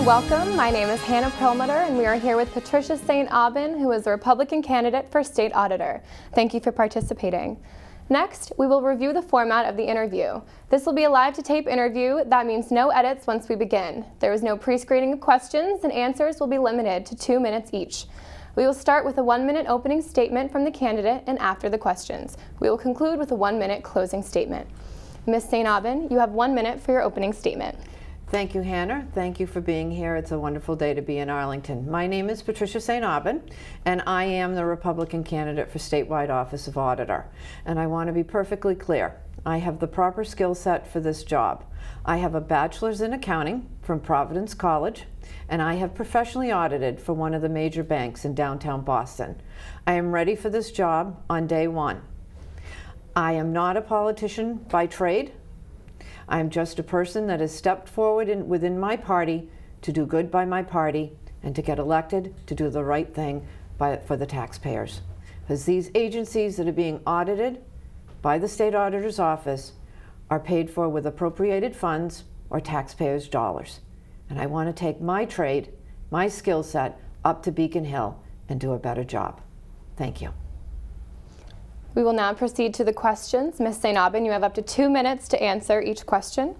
and welcome. My name is Hannah Perlmutter, and we are here with Patricia St. Aubin, who is a Republican candidate for State Auditor. Thank you for participating. Next, we will review the format of the interview. This will be a live-to-tape interview. That means no edits once we begin. There is no pre-screening of questions, and answers will be limited to 2 minutes each. We will start with a 1-minute opening statement from the candidate and after the questions. We will conclude with a 1-minute closing statement. Ms. St. Aubin, you have 1 minute for your opening statement. Thank you, Hannah. Thank you for being here. It's a wonderful day to be in Arlington. My name is Patricia St. Aubin, and I am the Republican candidate for statewide office of Auditor. And I want to be perfectly clear. I have the proper skill set for this job. I have a bachelor's in accounting from Providence College, and I have professionally audited for one of the major banks in downtown Boston. I am ready for this job on day one. I am not a politician by trade. I'm just a person that has stepped forward within my party to do good by my party and to get elected to do the right thing for the taxpayers. Because these agencies that are being audited by the State Auditor's Office are paid for with appropriated funds or taxpayers' dollars. And I want to take my trade, my skill set, up to Beacon Hill and do a better job. Thank you. We will now proceed to the questions. Ms. St. Aubin, you have up to 2 minutes to answer each question.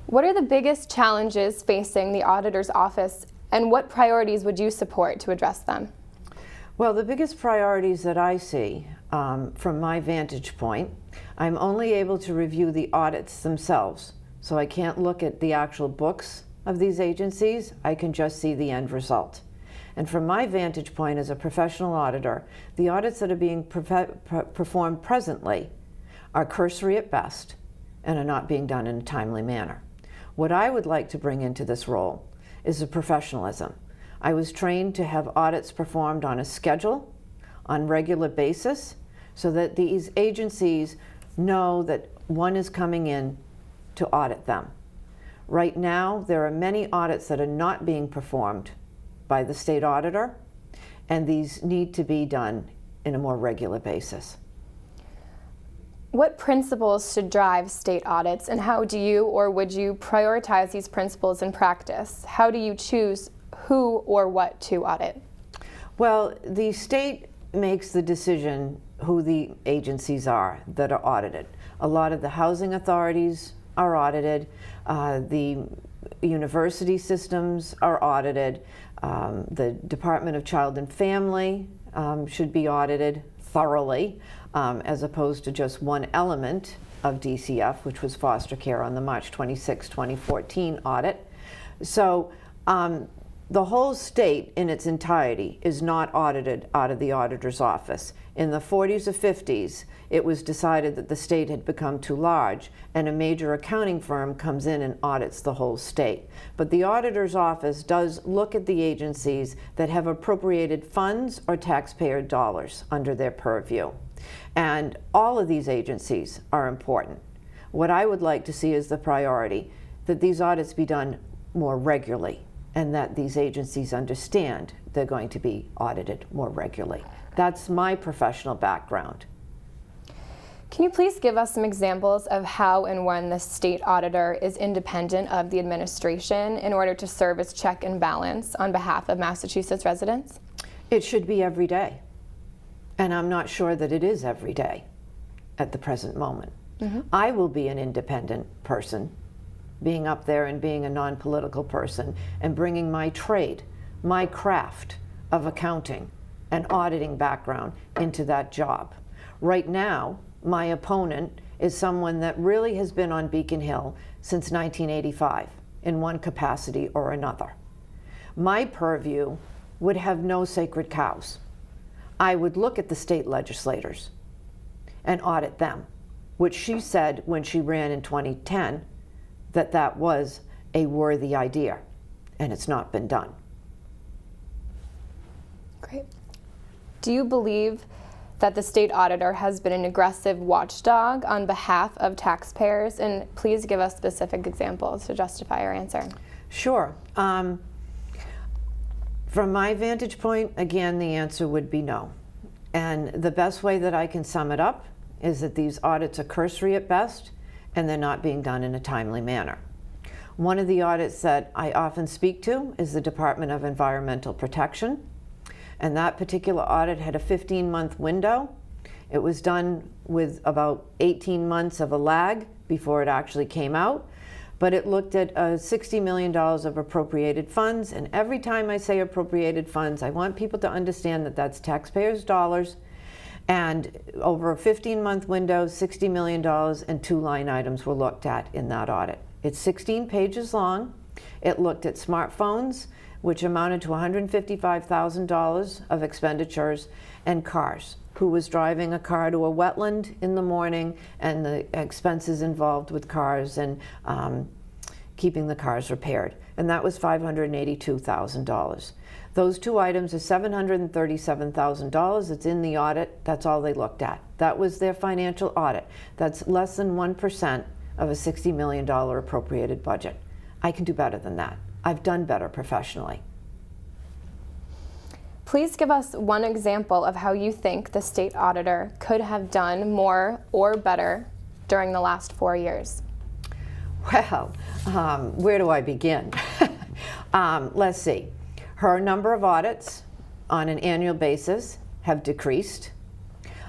What are the biggest challenges facing the Auditor's Office, and what priorities would you support to address them? Well, the biggest priorities that I see from my vantage point, I'm only able to review the audits themselves. So I can't look at the actual books of these agencies. I can just see the end result. And from my vantage point as a professional auditor, the audits that are being performed presently are cursory at best and are not being done in a timely manner. What I would like to bring into this role is a professionalism. I was trained to have audits performed on a schedule, on regular basis, so that these agencies know that one is coming in to audit them. Right now, there are many audits that are not being performed by the state auditor, and these need to be done in a more regular basis. What principles should drive state audits, and how do you or would you prioritize these principles in practice? How do you choose who or what to audit? Well, the state makes the decision who the agencies are that are audited. A lot of the housing authorities are audited. The university systems are audited. The Department of Child and Family should be audited thoroughly, as opposed to just one element of DCF, which was foster care on the March 26, 2014 audit. So the whole state in its entirety is not audited out of the auditor's office. In the 40s or 50s, it was decided that the state had become too large, and a major accounting firm comes in and audits the whole state. But the auditor's office does look at the agencies that have appropriated funds or taxpayer dollars under their purview. And all of these agencies are important. What I would like to see is the priority that these audits be done more regularly, and that these agencies understand they're going to be audited more regularly. That's my professional background. Can you please give us some examples of how and when the state auditor is independent of the administration in order to serve as check and balance on behalf of Massachusetts residents? It should be every day. And I'm not sure that it is every day at the present moment. I will be an independent person, being up there and being a non-political person and bringing my trade, my craft of accounting and auditing background into that job. Right now, my opponent is someone that really has been on Beacon Hill since 1985 in one capacity or another. My purview would have no sacred cows. I would look at the state legislators and audit them, which she said when she ran in 2010 that that was a worthy idea, and it's not been done. Great. Do you believe that the state auditor has been an aggressive watchdog on behalf of taxpayers? And please give us specific examples to justify your answer. Sure. From my vantage point, again, the answer would be no. And the best way that I can sum it up is that these audits are cursory at best, and they're not being done in a timely manner. One of the audits that I often speak to is the Department of Environmental Protection. And that particular audit had a 15-month window. It was done with about 18 months of a lag before it actually came out. But it looked at $60 million of appropriated funds. And every time I say appropriated funds, I want people to understand that that's taxpayers' dollars. And over a 15-month window, $60 million and 2 line items were looked at in that audit. It's 16 pages long. It looked at smartphones, which amounted to $155,000 of expenditures, and cars. Who was driving a car to a wetland in the morning, and the expenses involved with cars and keeping the cars repaired. And that was $582,000. Those 2 items are $737,000. It's in the audit. That's all they looked at. That was their financial audit. That's less than 1% of a $60 million appropriated budget. I can do better than that. I've done better professionally. Please give us one example of how you think the state auditor could have done more or better during the last 4 years. Well, where do I begin? Let's see. Her number of audits on an annual basis have decreased.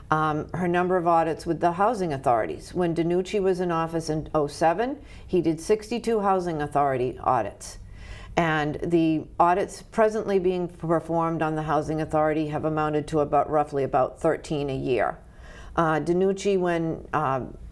Her number of audits with the housing authorities. When DiNucci was in office in '07, he did 62 housing authority audits. And the audits presently being performed on the housing authority have amounted to roughly about 13 a year. DiNucci, when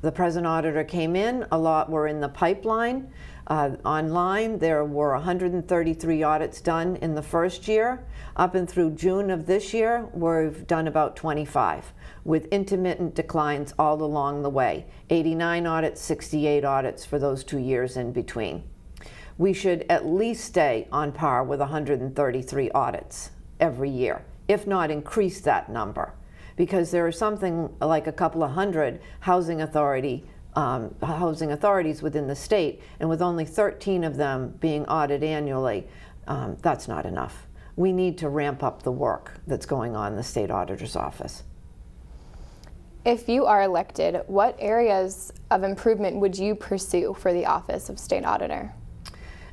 the present auditor came in, a lot were in the pipeline. Online, there were 133 audits done in the first year. Up and through June of this year, we've done about 25, with intermittent declines all along the way. 89 audits, 68 audits for those 2 years in between. We should at least stay on par with 133 audits every year, if not increase that number, because there are something like a couple of hundred housing authorities within the state, and with only 13 of them being audited annually, that's not enough. We need to ramp up the work that's going on in the state auditor's office. If you are elected, what areas of improvement would you pursue for the office of state auditor?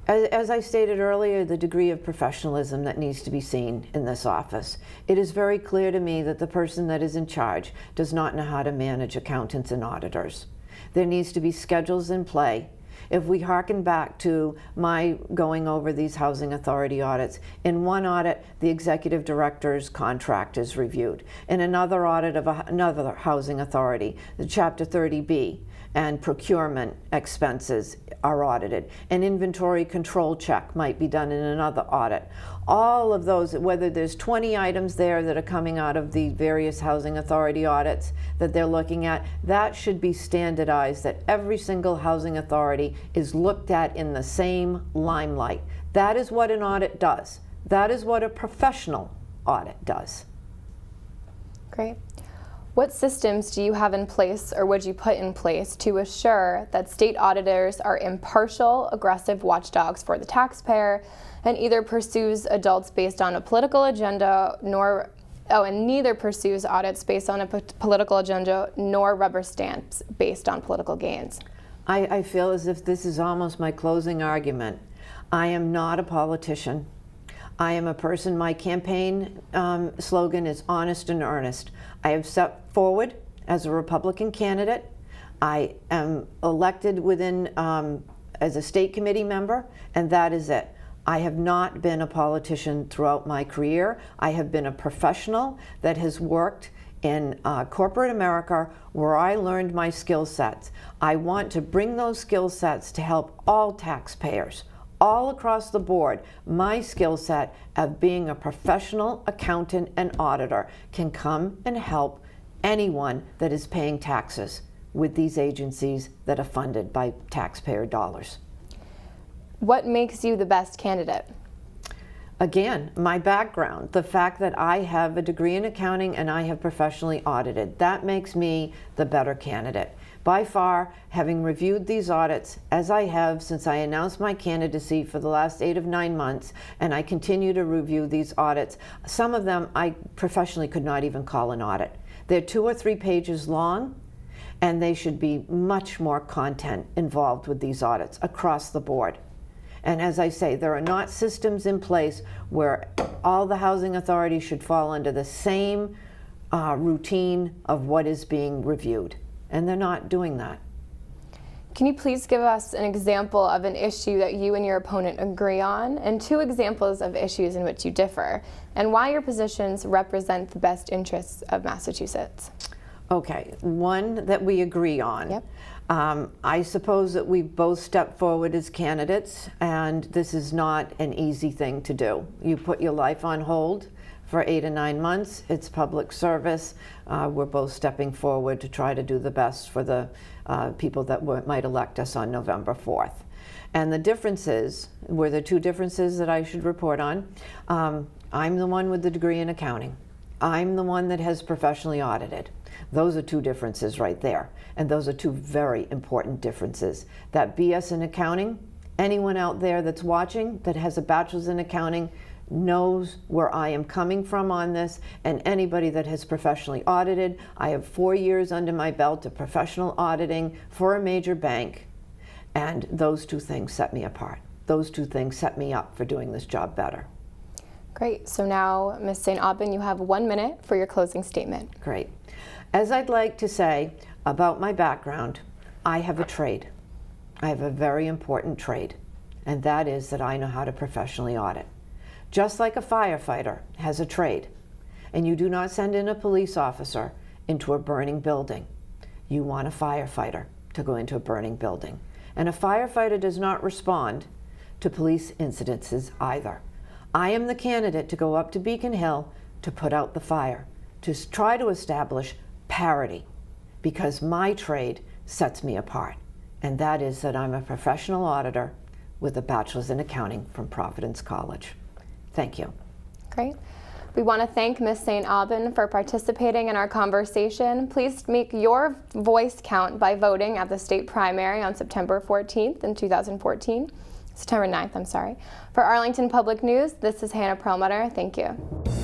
As I stated earlier, the degree of professionalism that needs to be seen in this office. It is very clear to me that the person that is in charge does not know how to manage accountants and auditors. There needs to be schedules in play. If we hearken back to my going over these housing authority audits, in one audit, the executive director's contract is reviewed. In another audit of another housing authority, the Chapter 30B and procurement expenses are audited. An inventory control check might be done in another audit. All of those, whether there's 20 items there that are coming out of the various housing authority audits that they're looking at, that should be standardized, that every single housing authority is looked at in the same limelight. That is what an audit does. That is what a professional audit does. Great. What systems do you have in place, or would you put in place, to assure that state auditors are impartial, aggressive watchdogs for the taxpayer, and either pursues adults based on a political agenda, and neither pursues audits based on a political agenda, nor rubber stamps based on political gains? I feel as if this is almost my closing argument. I am not a politician. I am a person, my campaign slogan is honest and earnest. I have stepped forward as a Republican candidate. I am elected as a state committee member, and that is it. I have not been a politician throughout my career. I have been a professional that has worked in corporate America, where I learned my skill sets. I want to bring those skill sets to help all taxpayers. All across the board, my skill set of being a professional accountant and auditor can come and help anyone that is paying taxes with these agencies that are funded by taxpayer dollars. What makes you the best candidate? Again, my background, the fact that I have a degree in accounting and I have professionally audited, that makes me the better candidate. By far, having reviewed these audits, as I have since I announced my candidacy for the last 8 of 9 months, and I continue to review these audits, some of them I professionally could not even call an audit. They're 2 or 3 pages long, and they should be much more content involved with these audits across the board. And as I say, there are not systems in place where all the housing authorities should fall under the same routine of what is being reviewed. And they're not doing that. Can you please give us an example of an issue that you and your opponent agree on, and 2 examples of issues in which you differ, and why your positions represent the best interests of Massachusetts? Okay, one that we agree on. Yep. I suppose that we both stepped forward as candidates, and this is not an easy thing to do. You put your life on hold for 8 or 9 months. It's public service. We're both stepping forward to try to do the best for the people that might elect us on November 4th. And the differences were the 2 differences that I should report on. I'm the one with the degree in accounting. I'm the one that has professionally audited. Those are 2 differences right there. And those are 2 very important differences. That BS in accounting, anyone out there that's watching that has a bachelor's in accounting knows where I am coming from on this, and anybody that has professionally audited, I have 4 years under my belt of professional auditing for a major bank, and those 2 things set me apart. Those 2 things set me up for doing this job better. Great. So now, Ms. St. Aubin, you have 1 minute for your closing statement. Great. As I'd like to say about my background, I have a trade. I have a very important trade, and that is that I know how to professionally audit. Just like a firefighter has a trade, and you do not send in a police officer into a burning building. You want a firefighter to go into a burning building. And a firefighter does not respond to police incidences either. I am the candidate to go up to Beacon Hill to put out the fire, to try to establish parity, because my trade sets me apart, and that is that I'm a professional auditor with a bachelor's in accounting from Providence College. Thank you. Great. We want to thank Ms. St. Aubin for participating in our conversation. Please make your voice count by voting at the state primary on September 14th in 2014. September 9th, I'm sorry. For Arlington Public News, this is Hannah Perlmutter. Thank you.